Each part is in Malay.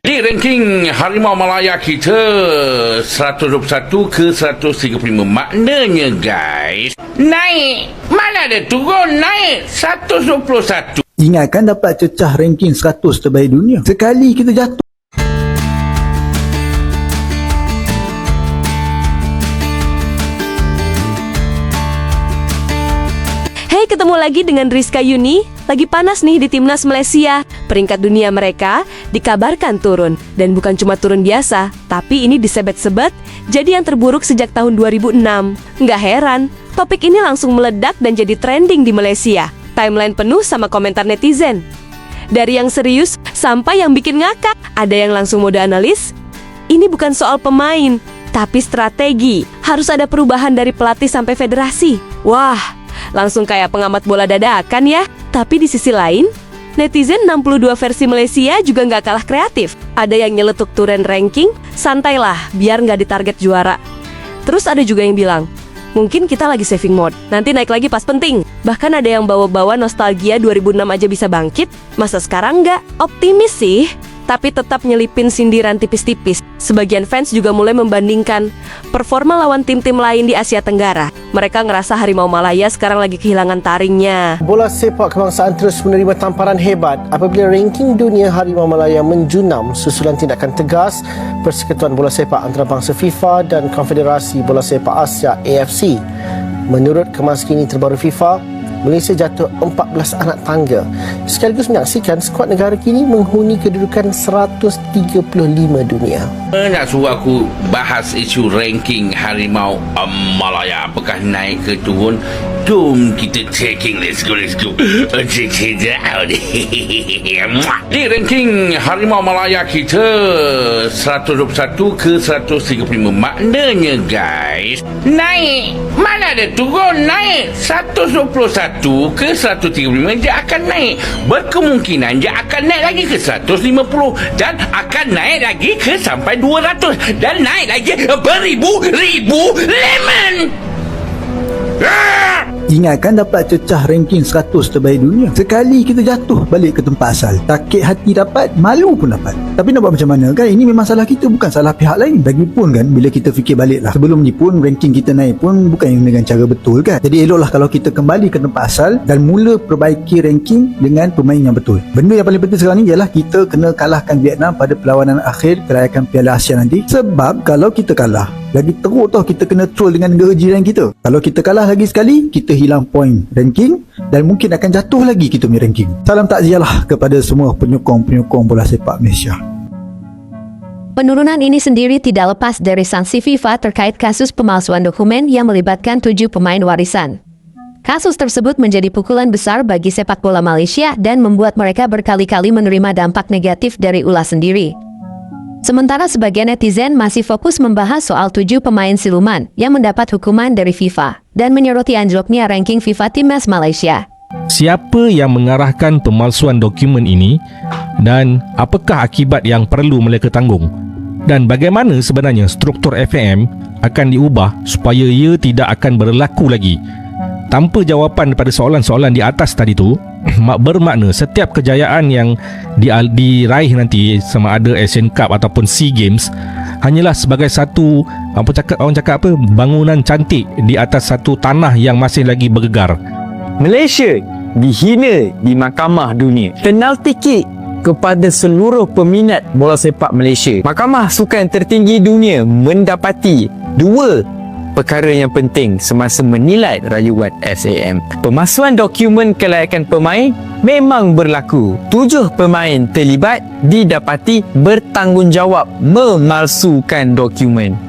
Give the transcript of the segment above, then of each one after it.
Di ranking Harimau Malaya kita 121 ke 135. Maknanya guys, naik. Mana ada turun, naik 121. Ingatkan dapat cecah ranking 100 terbaik dunia. Sekali kita jatuh. Hey, ketemu lagi dengan Rizka Yuni. Lagi panas nih di Timnas Malaysia. Peringkat dunia mereka dikabarkan turun. Dan bukan cuma turun biasa, tapi ini disebet-sebet jadi yang terburuk sejak tahun 2006. Nggak heran, topik ini langsung meledak dan jadi trending di Malaysia. Timeline penuh sama komentar netizen. Dari yang serius sampai yang bikin ngakak. Ada yang langsung mode analis. Ini bukan soal pemain, tapi strategi. Harus ada perubahan dari pelatih sampai federasi. Wah, langsung kayak pengamat bola dadakan ya. Tapi di sisi lain, netizen 62 versi Malaysia juga nggak kalah kreatif. Ada yang nyeletuk turun ranking, santailah biar nggak ditarget juara. Terus ada juga yang bilang, mungkin kita lagi saving mode, nanti naik lagi pas penting. Bahkan ada yang bawa-bawa nostalgia 2006 aja bisa bangkit, masa sekarang nggak? Optimis sih, tapi tetap nyelipin sindiran tipis-tipis. Sebagian fans juga mulai membandingkan performa lawan tim-tim lain di Asia Tenggara. Mereka ngerasa Harimau Malaya sekarang lagi kehilangan taringnya. Bola sepak kebangsaan terus menerima tamparan hebat apabila ranking dunia Harimau Malaya menjunam susulan tindakan tegas Persekutuan Bola Sepak Antarabangsa FIFA dan Konfederasi Bola Sepak Asia AFC. Menurut kemas kini terbaru FIFA, Malaysia jatuh 14 anak tangga, sekaligus menyaksikan skuad negara kini menghuni kedudukan 135 dunia. Nak suruh aku bahas isu ranking Harimau Malaya, apakah naik ke turun? Jom kita checking. Let's go. Check it out. Di ranking Harimau Malaya kita 121 ke 135. Maknanya guys, naik. Mana ada turun, naik 121 ke 135. Dia akan naik. Berkemungkinan dia akan naik lagi ke 150 dan akan naik lagi ke sampai 200 dan naik lagi beribu-ribu lemon. Ingatkan dapat cecah ranking 100 terbaik dunia. Sekali kita jatuh balik ke tempat asal. Sakit hati dapat, malu pun dapat. Tapi nak buat macam mana kan? Ini memang salah kita, bukan salah pihak lain. Lagipun kan, bila kita fikir balik lah, sebelum ni pun ranking kita naik pun bukan dengan cara betul kan. Jadi eloklah kalau kita kembali ke tempat asal dan mula perbaiki ranking dengan pemain yang betul. Benda yang paling penting sekarang ni ialah kita kena kalahkan Vietnam pada perlawanan akhir kelayakan Piala Asia nanti. Sebab kalau kita kalah, lagi teruk tau kita kena troll dengan negara jiran kita. Kalau kita kalah lagi sekali, kita hilang poin ranking dan mungkin akan jatuh lagi kita punya ranking. Salam takziah lah kepada semua penyokong-penyokong bola sepak Malaysia. Penurunan ini sendiri tidak lepas dari sanksi FIFA terkait kasus pemalsuan dokumen yang melibatkan 7 pemain warisan. Kasus tersebut menjadi pukulan besar bagi sepak bola Malaysia dan membuat mereka berkali-kali menerima dampak negatif dari ulah sendiri. Sementara sebagian netizen masih fokus membahas soal 7 pemain siluman yang mendapat hukuman dari FIFA dan menyoroti anjloknya ranking FIFA Timnas Malaysia. Siapa yang mengarahkan pemalsuan dokumen ini dan apakah akibat yang perlu mereka tanggung? Dan bagaimana sebenarnya struktur FAM akan diubah supaya ia tidak akan berlaku lagi? Tanpa jawapan daripada soalan-soalan di atas tadi tu, bermakna setiap kejayaan yang diraih nanti sama ada Asian Cup ataupun SEA Games hanyalah sebagai satu orang cakap bangunan cantik di atas satu tanah yang masih lagi bergegar. Malaysia dihina di Mahkamah Dunia. Penalti kick kepada seluruh peminat bola sepak Malaysia. Mahkamah Sukan tertinggi dunia mendapati 2 perkara yang penting semasa menilai rayuan SAM. Pemalsuan dokumen kelayakan pemain memang berlaku. 7 pemain terlibat didapati bertanggungjawab memalsukan dokumen.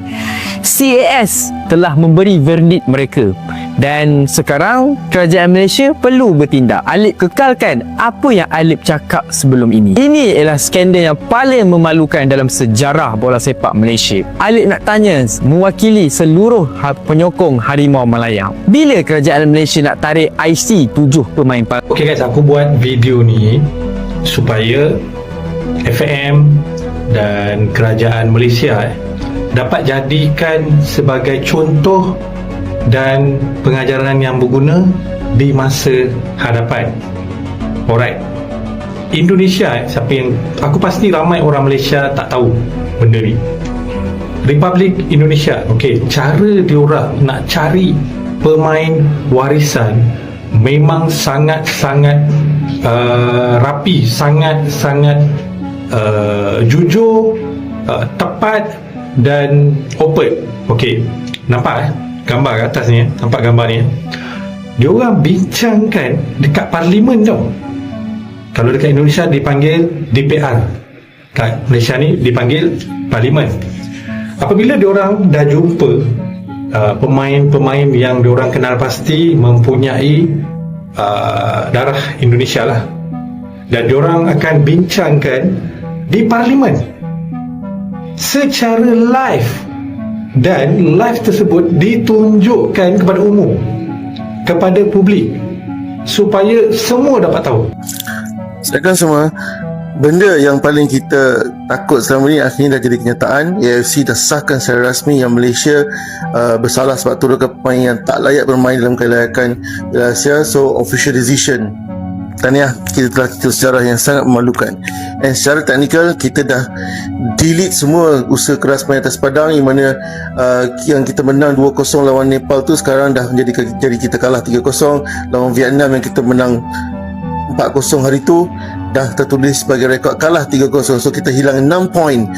CAS telah memberi verdict mereka dan sekarang kerajaan Malaysia perlu bertindak. Alip kekalkan apa yang Alip cakap sebelum ini. Ini ialah skandal yang paling memalukan dalam sejarah bola sepak Malaysia. Alip nak tanya mewakili seluruh penyokong Harimau Malaya, bila kerajaan Malaysia nak tarik IC 7 pemain palsu? Okay guys, aku buat video ni supaya FAM dan kerajaan Malaysia dapat jadikan sebagai contoh dan pengajaran yang berguna di masa hadapan. Alright. Indonesia, siapa yang aku pasti ramai orang Malaysia tak tahu benda ni. Republik Indonesia, okey, cara diorang nak cari pemain warisan memang sangat-sangat rapi, sangat-sangat jujur, tepat dan open. Okey, nampak gambar kat atas ni, nampak gambar ni. Diorang bincangkan dekat parlimen tau. Kalau dekat Indonesia dipanggil DPR, kat Malaysia ni dipanggil parlimen. Apabila diorang dah jumpa pemain-pemain yang diorang kenal pasti mempunyai darah Indonesia lah, dan diorang akan bincangkan di parlimen secara live, dan live tersebut ditunjukkan kepada umum, kepada publik, supaya semua dapat tahu. Sedangkan semua benda yang paling kita takut selama ni akhirnya dah jadi kenyataan. AFC dah sahkan secara rasmi yang Malaysia bersalah sebab turunkan pemain yang tak layak bermain dalam kelayakan Piala Asia. So official decision. Tahniah, kita telah tutur sejarah yang sangat memalukan. Dan secara teknikal kita dah delete semua usaha keras main atas padang, yang mana yang kita menang 2-0 lawan Nepal tu sekarang dah jadi kita kalah 3-0. Lawan Vietnam yang kita menang 4-0 hari tu dah tertulis sebagai rekod kalah 3-0. So kita hilang 6 poin.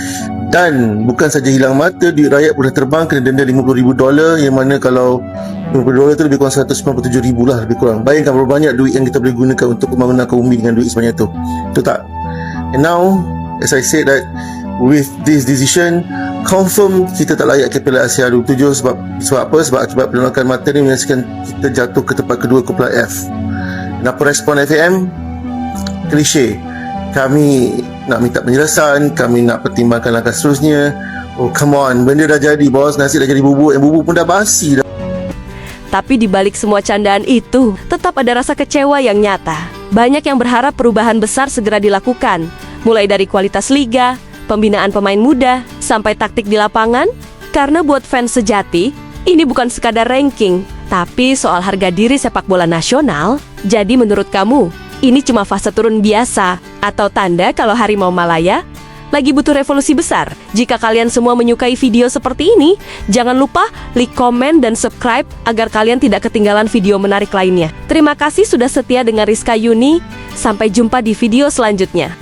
Dan bukan saja hilang mata, duit rakyat pun dah terbang, kena denda $50,000, yang mana kalau $50 tu lebih kurang 197,000 lah lebih kurang. Bayangkan berapa banyak duit yang kita boleh gunakan untuk pembangunan kaum dengan duit sebanyak tu. Betul tak? And now, as I said that with this decision, confirm kita tak layak ke Piala Asia 27. Sebab apa? Sebab akibat penolakan mata ni menyaksikan kita jatuh ke tempat kedua kumpulan F. Dan apa respon FAM? Klise. Kami nak minta penjelasan, kami nak pertimbangkan langkah seterusnya. Oh come on, benda dah jadi bos, nasi dah jadi bubuk, yang bubuk pun dah basi dah. Tapi di balik semua candaan itu, tetap ada rasa kecewa yang nyata. Banyak yang berharap perubahan besar segera dilakukan, mulai dari kualitas liga, pembinaan pemain muda, sampai taktik di lapangan. Karena buat fans sejati, ini bukan sekadar ranking, tapi soal harga diri sepak bola nasional. Jadi menurut kamu, ini cuma fase turun biasa atau tanda kalau Harimau Malaya lagi butuh revolusi besar? Jika kalian semua menyukai video seperti ini, jangan lupa like, komen, dan subscribe agar kalian tidak ketinggalan video menarik lainnya. Terima kasih sudah setia dengan Rizka Yuni. Sampai jumpa di video selanjutnya.